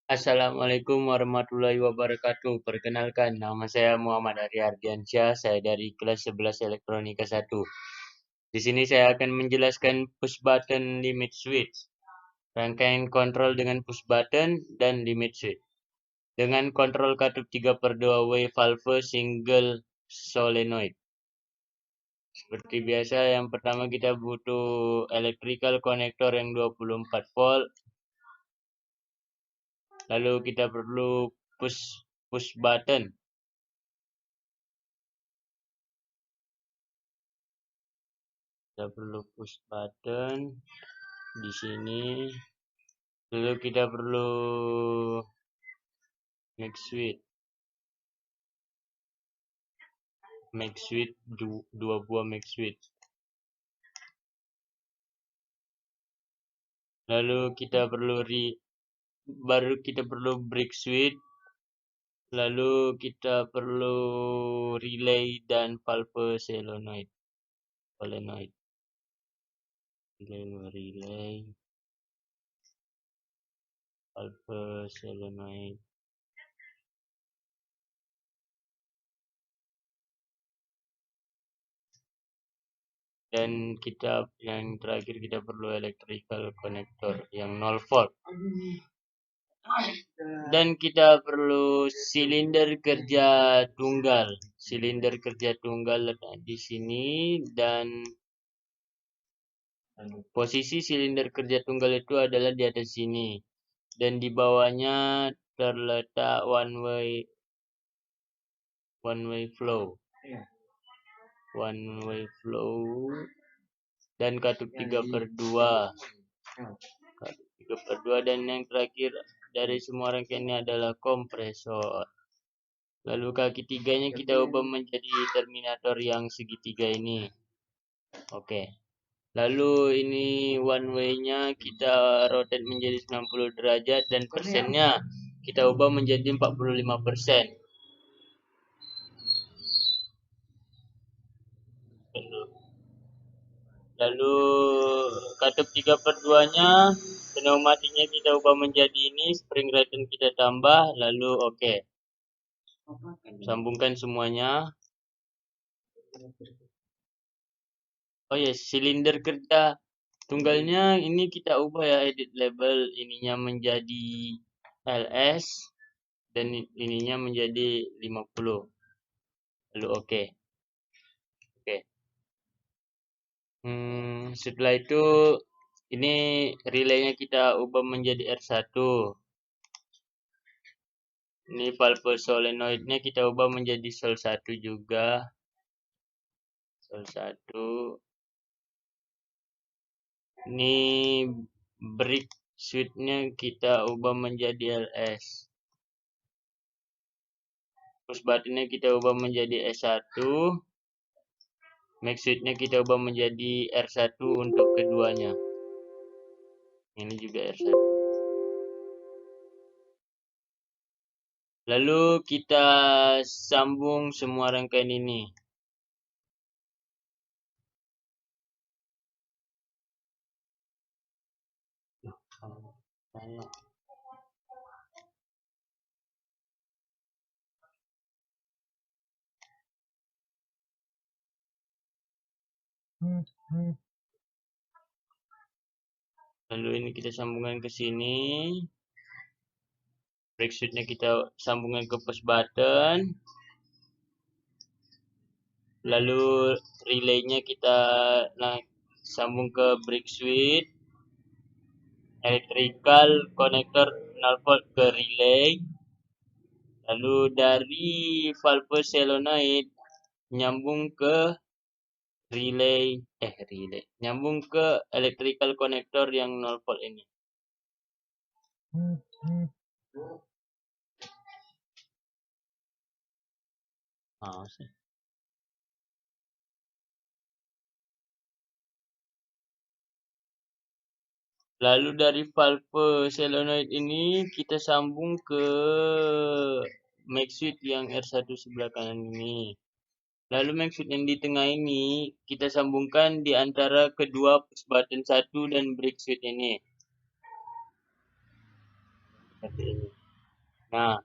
Assalamualaikum warahmatullahi wabarakatuh. Perkenalkan, nama saya Muhammad Arya Ardiansyah. Saya dari kelas 11 Elektronika 1. Di sini saya akan menjelaskan push button limit switch, rangkaian kontrol dengan push button dan limit switch. Dengan kontrol katup 3/2 way valve single solenoid. Seperti biasa, yang pertama kita butuh electrical connector yang 24 volt. Lalu kita perlu push button. Kita perlu push button di sini. Lalu kita perlu make switch dua buah make switch. Lalu kita perlu break switch. Lalu kita perlu relay dan valve solenoid. Relay valve solenoid. Dan yang terakhir kita perlu electrical connector yang 0 volt. Dan kita perlu silinder kerja tunggal. Silinder kerja tunggal letak di sini, dan posisi silinder kerja tunggal itu adalah di atas sini. Dan di bawahnya terletak one way flow. Dan katup 3/2. Dan yang terakhir dari semua rangkaian ini adalah kompresor. Lalu kaki tiganya kita ubah menjadi terminator yang segitiga ini. Oke. Lalu ini one way-nya kita rotate menjadi 90 derajat dan persennya kita ubah menjadi 45%. Lalu katup 3/2-nya pneumatiknya kita ubah menjadi ini, spring return kita tambah, lalu oke. Sambungkan semuanya. Oh ya, silinder kerja tunggalnya ini kita ubah ya, edit label ininya menjadi LS dan ininya menjadi 50. Lalu oke. Setelah itu ini relaynya kita ubah menjadi R1. Ini valve solenoidnya kita ubah menjadi Sol 1 juga. Sol 1. Ini break switch-nya kita ubah menjadi LS. Push button-nya kita ubah menjadi S1. Make switch-nya kita ubah menjadi R1 untuk keduanya. Ini juga R1. Lalu kita sambung semua rangkaian ini. Lalu ini kita sambungkan ke sini. Break switch-nya kita sambungkan ke push button. Lalu relay-nya kita sambung ke break switch. Electrical connector 0 volt ke relay. Lalu dari valve solenoid nyambung ke nyambung ke electrical connector yang 0 volt ini. Lalu dari valve solenoid ini kita sambung ke make switch yang R1 sebelah kanan ini. Lalu make switch yang di tengah ini kita sambungkan di antara kedua push button 1 dan break switch ini. Seperti ini. Nah,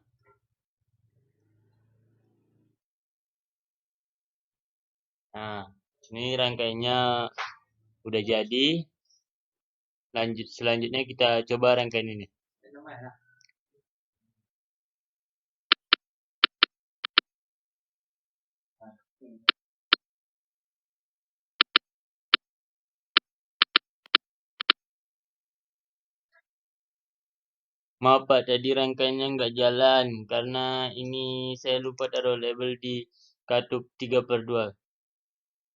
nah, ini rangkaiannya udah jadi. Selanjutnya kita coba rangkaian ini. Maaf Pak, tadi rangkaiannya nggak jalan karena ini saya lupa taruh label di katup 3/2.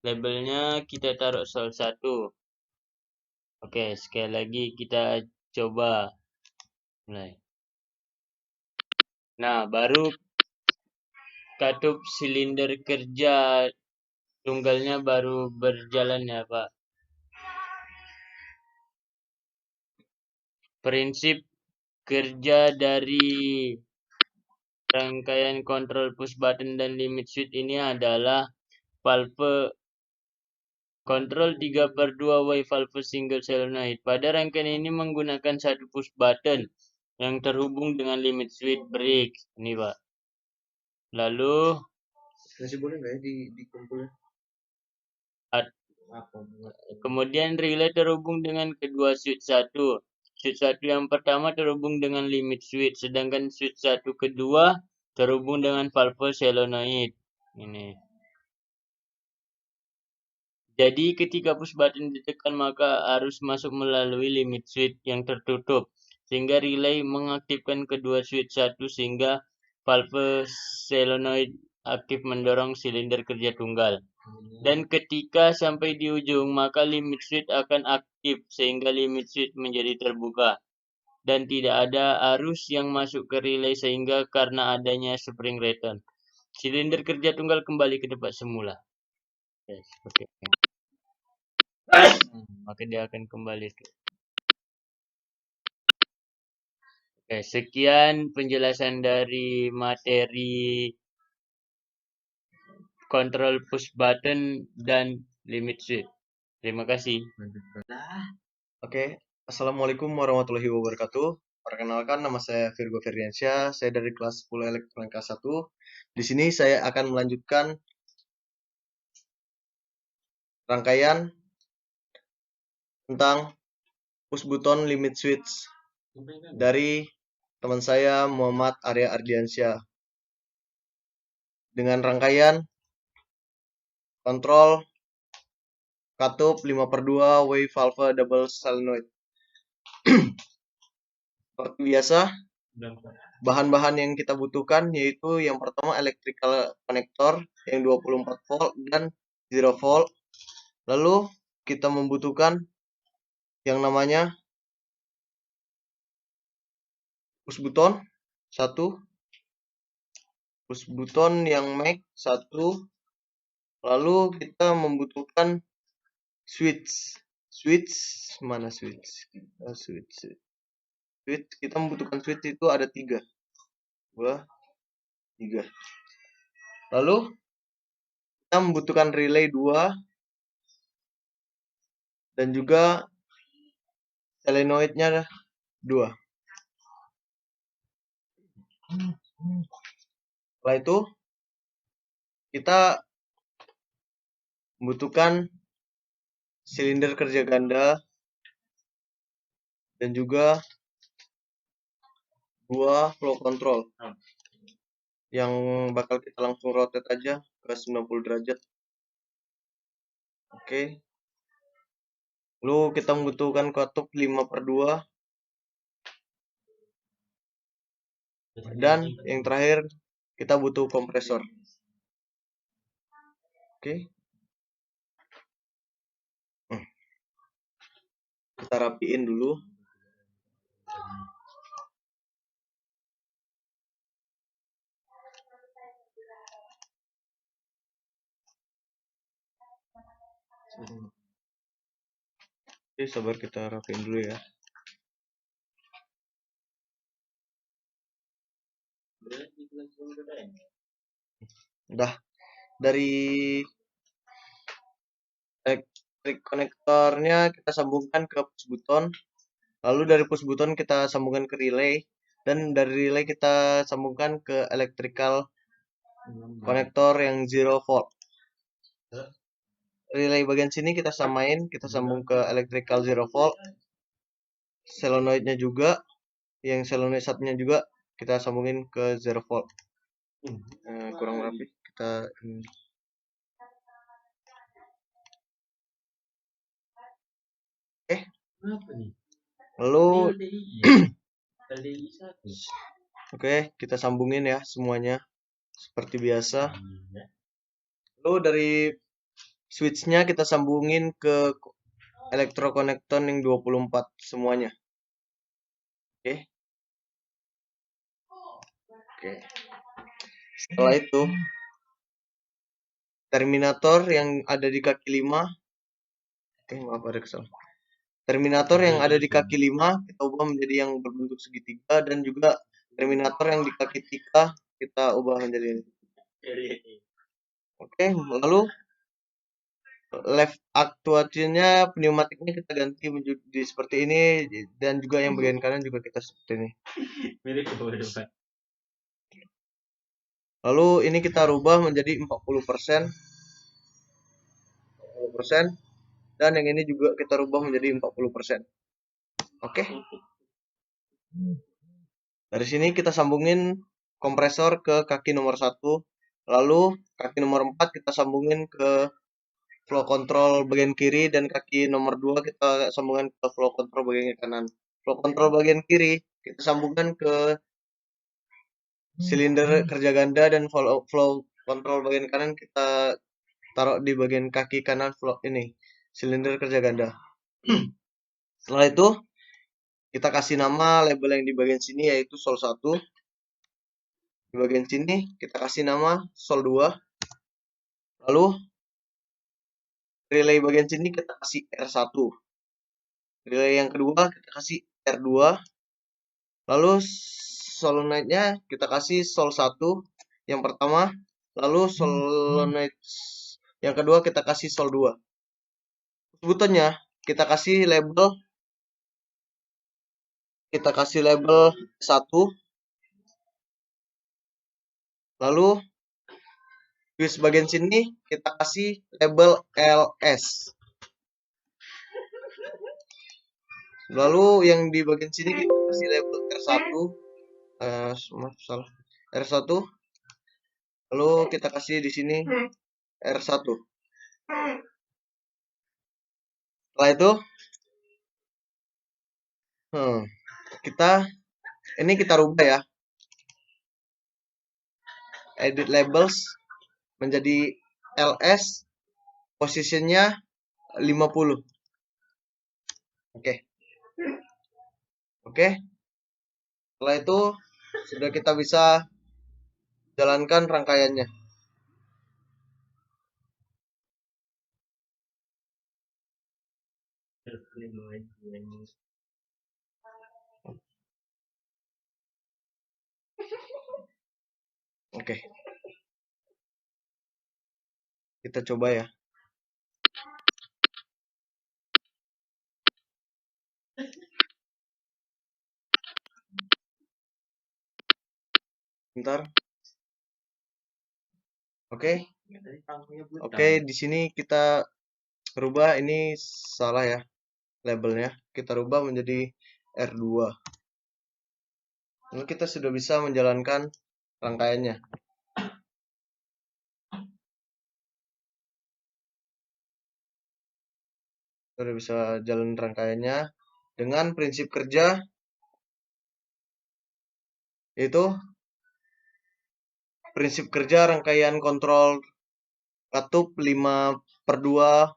Labelnya kita taruh sol 1. Oke, sekali lagi kita coba mulai. Nah, baru katup silinder kerja tunggalnya baru berjalan ya Pak. Prinsip kerja dari rangkaian kontrol push button dan limit switch ini adalah valve kontrol 3/2 Y valve single solenoid. Pada rangkaian ini menggunakan satu push button yang terhubung dengan limit switch brake. Ini Pak. Lalu Masih boleh nggak ya dikumpulin? Kemudian relay terhubung dengan kedua switch 1. Switch 1 yang pertama terhubung dengan limit switch, sedangkan switch 1 kedua terhubung dengan valve solenoid. Ini. Jadi ketika push button ditekan maka arus masuk melalui limit switch yang tertutup, sehingga relay mengaktifkan kedua switch 1 sehingga valve solenoid aktif mendorong silinder kerja tunggal. Dan ketika sampai di ujung, maka limit switch akan aktif sehingga limit switch menjadi terbuka. Dan tidak ada arus yang masuk ke relay sehingga karena adanya spring return, silinder kerja tunggal kembali ke tempat semula. Seperti ini. Maka dia akan kembali. Oke, sekian penjelasan dari materi kontrol push button dan limit switch. Terima kasih. Oke, Assalamualaikum warahmatullahi wabarakatuh. Perkenalkan, nama saya Virgo Ferdiansyah. Saya dari kelas 10 Elektronika 1. Di sini saya akan melanjutkan rangkaian tentang push button limit switch dari teman saya Muhammad Arya Ardiansyah. Dengan rangkaian kontrol katup 5/2 wave valve double solenoid. Seperti biasa, bahan-bahan yang kita butuhkan yaitu yang pertama electrical connector yang 24 volt dan 0 volt. Lalu kita membutuhkan yang namanya push button 1, push button yang mag 1. Lalu kita membutuhkan switch mana switch kita membutuhkan switch itu ada 3. Lalu kita membutuhkan relay 2 dan juga solenoidnya 2. Setelah itu kita membutuhkan silinder kerja ganda dan juga 2 flow control yang bakal kita langsung rotate aja ke 90 derajat. Oke. Lalu kita membutuhkan katup 5/2 dan yang terakhir kita butuh kompresor. Oke. Kita rapiin dulu. Oke, sabar kita rapiin dulu ya. Udah, dari elektrik konektornya kita sambungkan ke push button. Lalu dari push button kita sambungkan ke relay. dan dari relay kita sambungkan ke electrical konektor yang 0 volt. Relay bagian sini kita samain, kita sambung ke electrical 0 volt. Solenoidnya juga, yang solenoid satunya juga kita sambungin ke 0 volt. Kurang rapi, kita lalu oke, kita sambungin ya semuanya seperti biasa. Lalu dari switchnya kita sambungin ke elektrokonektor yang 24 semuanya. Oke. Setelah itu terminator yang ada di kaki 5. Maaf ada kesalahan. Terminator yang ada di kaki 5 kita ubah menjadi yang berbentuk segitiga, dan juga terminator yang di kaki 3 kita ubah menjadi ini. Oke, lalu left actuationnya, pneumatiknya kita ganti menjadi seperti ini, dan juga yang bagian kanan juga kita seperti ini. Lalu ini kita rubah menjadi 40%, dan yang ini juga kita rubah menjadi 40%. Oke. Dari sini kita sambungin kompresor ke kaki nomor 1, lalu kaki nomor 4 kita sambungin ke flow control bagian kiri, dan kaki nomor 2 kita sambungkan ke flow control bagian kanan. Flow control bagian kiri kita sambungkan ke silinder kerja ganda, dan flow control bagian kanan kita taruh di bagian kaki kanan flow ini, silinder kerja ganda. Setelah itu kita kasih nama label yang di bagian sini yaitu sol 1. Di bagian sini kita kasih nama sol 2. Lalu relay bagian sini kita kasih R1. Relay yang kedua kita kasih R2. Lalu solenoidnya kita kasih sol 1 yang pertama. Lalu solenoid yang kedua kita kasih sol 2. Sebutannya kita kasih label 1. Lalu di bagian sini kita kasih label LS. Lalu yang di bagian sini kita kasih label R1. R1. Lalu kita kasih di sini R1. Setelah itu kita rubah ya. Edit labels menjadi LS, posisinya 50. Oke. Setelah itu sudah kita bisa jalankan rangkaiannya. Oke. Kita coba ya. Bentar. Oke, di sini kita rubah, ini salah ya labelnya. Kita rubah menjadi R2. Lalu kita sudah bisa menjalankan rangkaiannya. Sudah bisa jalan rangkaiannya dengan prinsip kerja yaitu prinsip kerja rangkaian kontrol katup 5/2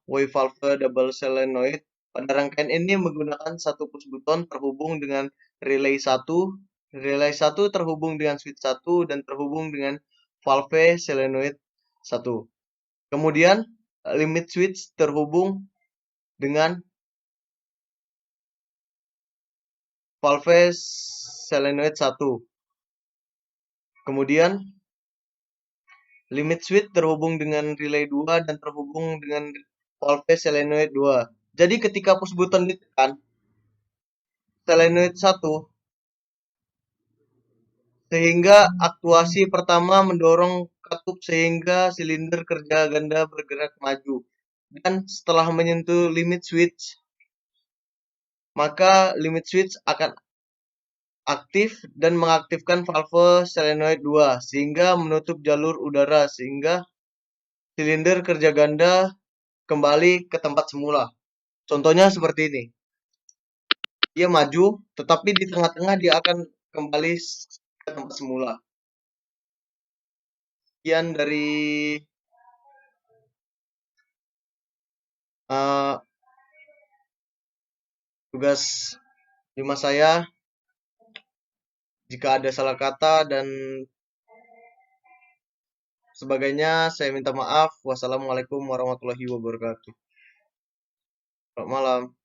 wave valve double solenoid. Pada rangkaian ini menggunakan satu push button terhubung dengan relay 1. Relay 1 terhubung dengan switch 1 dan terhubung dengan valve solenoid 1. Kemudian limit switch terhubung dengan valve solenoid 1. Kemudian limit switch terhubung dengan relay 2 dan terhubung dengan valve solenoid 2. Jadi ketika push button ditekan, solenoid 1 Sehingga aktuasi pertama mendorong katup sehingga silinder kerja ganda bergerak maju. Dan setelah menyentuh limit switch, maka limit switch akan aktif dan mengaktifkan valve solenoid 2 sehingga menutup jalur udara sehingga silinder kerja ganda kembali ke tempat semula. Contohnya seperti ini. Dia maju, tetapi di tengah-tengah dia akan kembali ke tempat semula. Sekian dari tugas 5 saya. Jika ada salah kata dan sebagainya, saya minta maaf. Wassalamualaikum warahmatullahi wabarakatuh. Selamat malam.